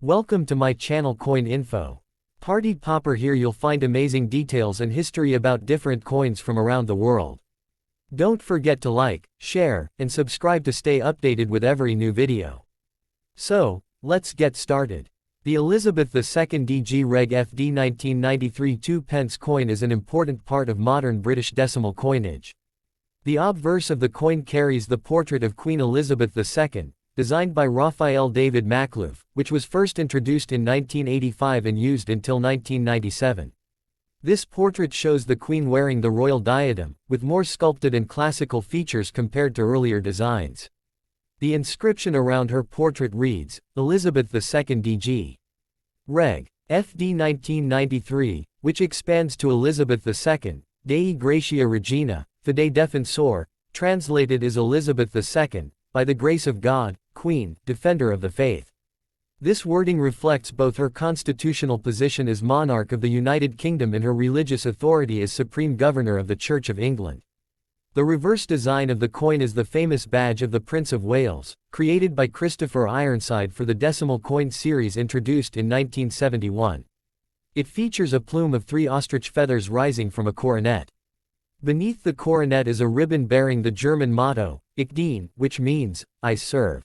Welcome to my channel Coin Info. Party Popper here. You'll find amazing details and history about different coins from around the world. Don't forget to like, share, and subscribe to stay updated with every new video. So, let's get started. The Elizabeth II DG Reg FD 1993 2 pence coin is an important part of modern British decimal coinage. The obverse of the coin carries the portrait of Queen Elizabeth II, designed by Raphael David Makhlouf, which was first introduced in 1985 and used until 1997. This portrait shows the Queen wearing the royal diadem, with more sculpted and classical features compared to earlier designs. The inscription around her portrait reads, Elizabeth II DG Reg. FD 1993, which expands to Elizabeth II, Dei Gratia Regina, Fide Defensor, translated as Elizabeth II, by the grace of God, Queen, Defender of the Faith. This wording reflects both her constitutional position as monarch of the United Kingdom and her religious authority as Supreme Governor of the Church of England. The reverse design of the coin is the famous badge of the Prince of Wales, created by Christopher Ironside for the decimal coin series introduced in 1971. It features a plume of 3 ostrich feathers rising from a coronet. Beneath the coronet is a ribbon bearing the German motto, Ich diene, which means, I serve.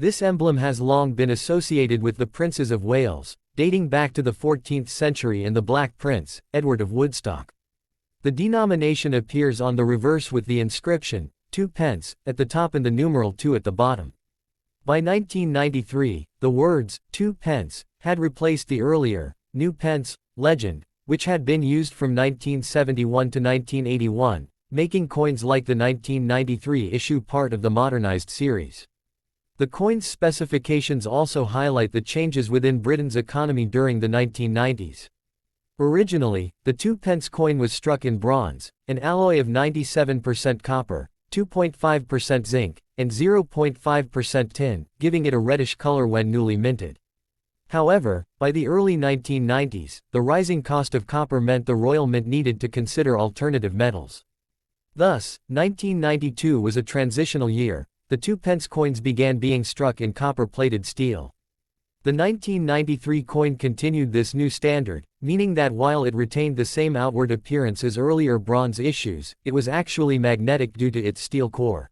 This emblem has long been associated with the Princes of Wales, dating back to the 14th century and the Black Prince, Edward of Woodstock. The denomination appears on the reverse with the inscription, 2 pence, at the top and the numeral 2 at the bottom. By 1993, the words, 2 pence, had replaced the earlier, new pence, legend, which had been used from 1971 to 1981, making coins like the 1993 issue part of the modernized series. The coin's specifications also highlight the changes within Britain's economy during the 1990s. Originally, the 2 pence coin was struck in bronze, an alloy of 97% copper, 2.5% zinc, and 0.5% tin, giving it a reddish color when newly minted. However, by the early 1990s, the rising cost of copper meant the Royal Mint needed to consider alternative metals. Thus, 1992 was a transitional year. The 2 pence coins began being struck in copper-plated steel. The 1993 coin continued this new standard, meaning that while it retained the same outward appearance as earlier bronze issues, it was actually magnetic due to its steel core.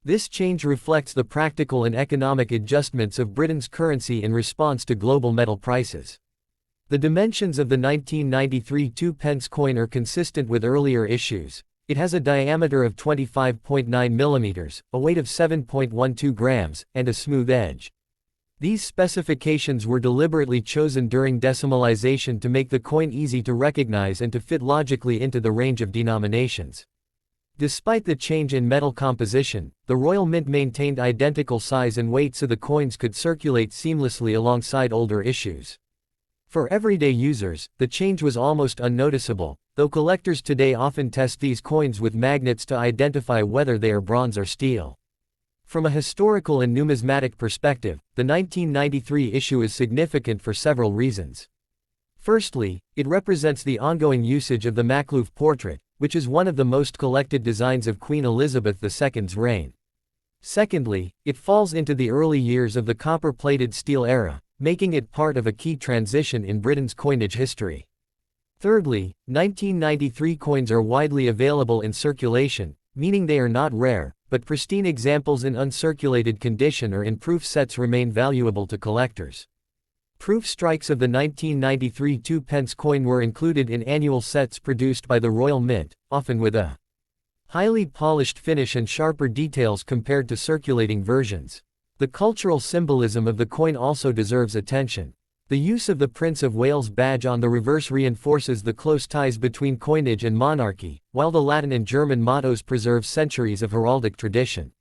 This change reflects the practical and economic adjustments of Britain's currency in response to global metal prices. The dimensions of the 1993 2 pence coin are consistent with earlier issues. It has a diameter of 25.9 mm, a weight of 7.12 grams, and a smooth edge. These specifications were deliberately chosen during decimalization to make the coin easy to recognize and to fit logically into the range of denominations. Despite the change in metal composition, the Royal Mint maintained identical size and weight so the coins could circulate seamlessly alongside older issues. For everyday users, the change was almost unnoticeable, though collectors today often test these coins with magnets to identify whether they are bronze or steel. From a historical and numismatic perspective, the 1993 issue is significant for several reasons. Firstly, it represents the ongoing usage of the Makhlouf portrait, which is one of the most collected designs of Queen Elizabeth II's reign. Secondly, it falls into the early years of the copper-plated steel era, making it part of a key transition in Britain's coinage history. Thirdly, 1993 coins are widely available in circulation, meaning they are not rare, but pristine examples in uncirculated condition or in proof sets remain valuable to collectors. Proof strikes of the 1993 2 pence coin were included in annual sets produced by the Royal Mint, often with a highly polished finish and sharper details compared to circulating versions. The cultural symbolism of the coin also deserves attention. The use of the Prince of Wales badge on the reverse reinforces the close ties between coinage and monarchy, while the Latin and German mottos preserve centuries of heraldic tradition.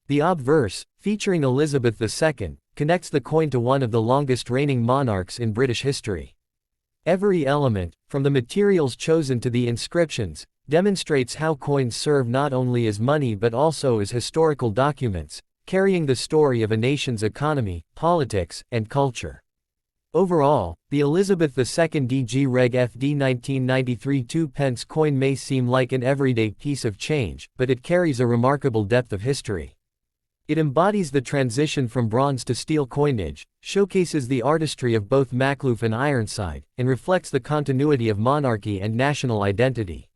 The obverse, featuring Elizabeth II, connects the coin to one of the longest reigning monarchs in British history. Every element, from the materials chosen to the inscriptions, demonstrates how coins serve not only as money but also as historical documents, carrying the story of a nation's economy, politics, and culture. Overall, the Elizabeth II DG Reg FD 1993 2 pence coin may seem like an everyday piece of change, but it carries a remarkable depth of history. It embodies the transition from bronze to steel coinage, showcases the artistry of both Makhlouf and Ironside, and reflects the continuity of monarchy and national identity.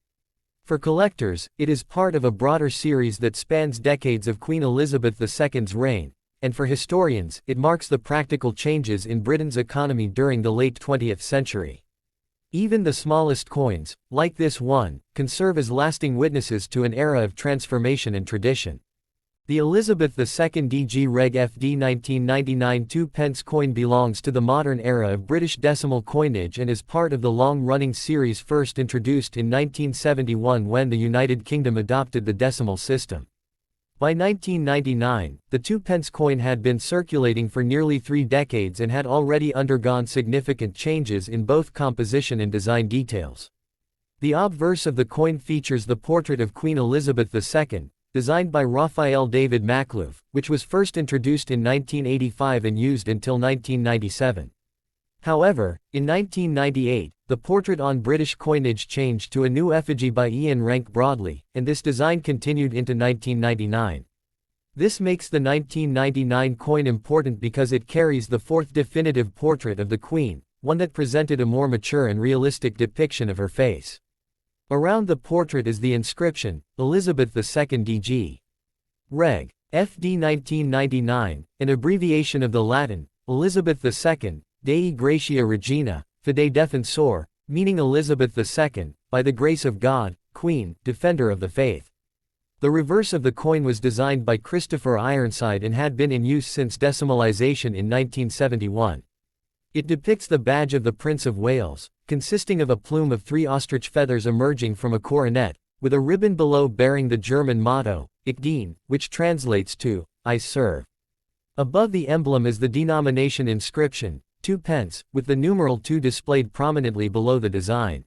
For collectors, it is part of a broader series that spans decades of Queen Elizabeth II's reign, and for historians, it marks the practical changes in Britain's economy during the late 20th century. Even the smallest coins, like this one, can serve as lasting witnesses to an era of transformation and tradition. The Elizabeth II DG Reg FD 1999 2 coin belongs to the modern era of British decimal coinage and is part of the long-running series first introduced in 1971 when the United Kingdom adopted the decimal system. By 1999, the 2 coin had been circulating for nearly 3 decades and had already undergone significant changes in both composition and design details. The obverse of the coin features the portrait of Queen Elizabeth II, designed by Raphael David Makhlouf, which was first introduced in 1985 and used until 1997. However, in 1998, the portrait on British coinage changed to a new effigy by Ian Rank Broadley, and this design continued into 1999. This makes the 1999 coin important because it carries the fourth definitive portrait of the Queen, one that presented a more mature and realistic depiction of her face. Around the portrait is the inscription, Elizabeth II DG Reg. FD 1999, an abbreviation of the Latin, Elizabeth II, Dei Gratia Regina, Fide Defensor, meaning Elizabeth II, by the grace of God, Queen, Defender of the Faith. The reverse of the coin was designed by Christopher Ironside and had been in use since decimalization in 1971. It depicts the badge of the Prince of Wales, consisting of a plume of 3 ostrich feathers emerging from a coronet, with a ribbon below bearing the German motto, Ich diene, which translates to, I serve. Above the emblem is the denomination inscription, 2 pence, with the numeral 2 displayed prominently below the design.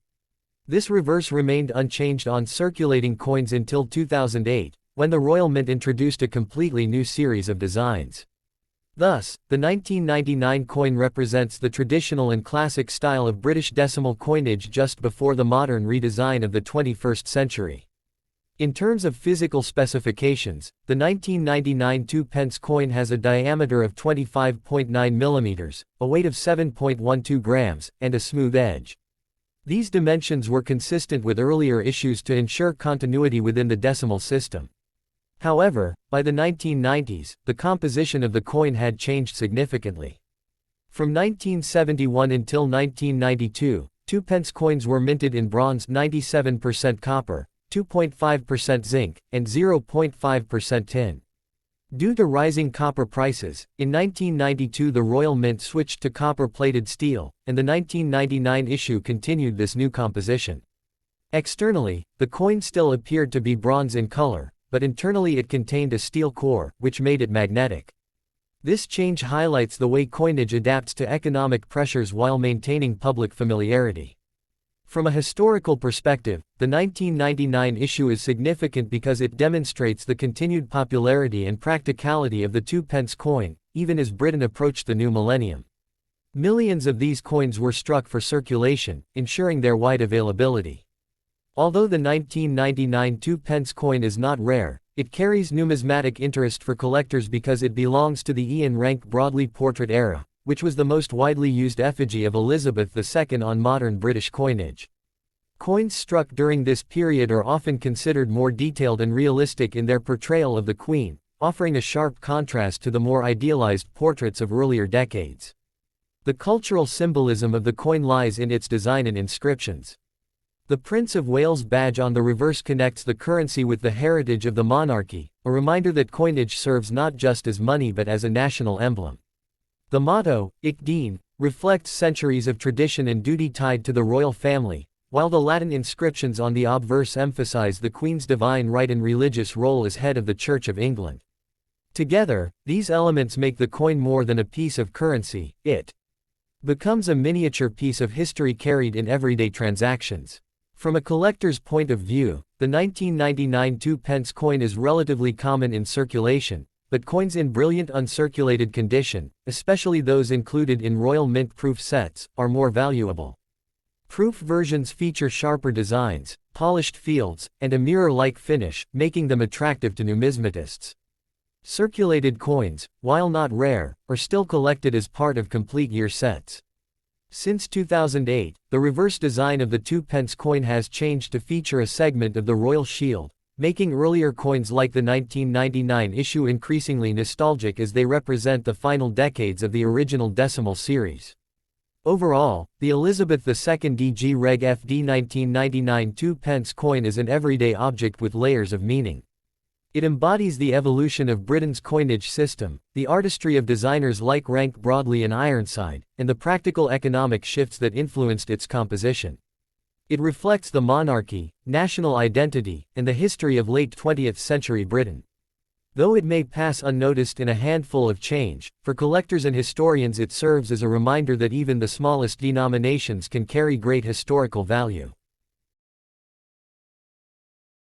This reverse remained unchanged on circulating coins until 2008, when the Royal Mint introduced a completely new series of designs. Thus, the 1999 coin represents the traditional and classic style of British decimal coinage just before the modern redesign of the 21st century. In terms of physical specifications, the 1999 2 coin has a diameter of 25.9 mm, a weight of 7.12 grams, and a smooth edge. These dimensions were consistent with earlier issues to ensure continuity within the decimal system. However, by the 1990s, the composition of the coin had changed significantly. From 1971 until 1992, 2 coins were minted in bronze 97% copper, 2.5% zinc, and 0.5% tin. Due to rising copper prices, in 1992 the Royal Mint switched to copper-plated steel, and the 1999 issue continued this new composition. Externally, the coin still appeared to be bronze in color, but internally it contained a steel core, which made it magnetic. This change highlights the way coinage adapts to economic pressures while maintaining public familiarity. From a historical perspective, the 1999 issue is significant because it demonstrates the continued popularity and practicality of the 2 coin, even as Britain approached the new millennium. Millions of these coins were struck for circulation, ensuring their wide availability. Although the 1999 2 coin is not rare, it carries numismatic interest for collectors because it belongs to the Ian Rank Broadley portrait era, which was the most widely used effigy of Elizabeth II on modern British coinage. Coins struck during this period are often considered more detailed and realistic in their portrayal of the Queen, offering a sharp contrast to the more idealized portraits of earlier decades. The cultural symbolism of the coin lies in its design and inscriptions. The Prince of Wales badge on the reverse connects the currency with the heritage of the monarchy, a reminder that coinage serves not just as money but as a national emblem. The motto, Ich diene, reflects centuries of tradition and duty tied to the royal family, while the Latin inscriptions on the obverse emphasize the Queen's divine right and religious role as head of the Church of England. Together, these elements make the coin more than a piece of currency, it becomes a miniature piece of history carried in everyday transactions. From a collector's point of view, the 1999 2 coin is relatively common in circulation, but coins in brilliant uncirculated condition, especially those included in Royal Mint proof sets, are more valuable. Proof versions feature sharper designs, polished fields, and a mirror-like finish, making them attractive to numismatists. Circulated coins, while not rare, are still collected as part of complete year sets. Since 2008, the reverse design of the 2-pence coin has changed to feature a segment of the royal shield, making earlier coins like the 1999 issue increasingly nostalgic as they represent the final decades of the original decimal series. Overall, the Elizabeth II DG Reg FD 1999 2-pence coin is an everyday object with layers of meaning. It embodies the evolution of Britain's coinage system, the artistry of designers like Rank Broadley and Ironside, and the practical economic shifts that influenced its composition. It reflects the monarchy, national identity, and the history of late 20th century Britain. Though it may pass unnoticed in a handful of change, for collectors and historians it serves as a reminder that even the smallest denominations can carry great historical value.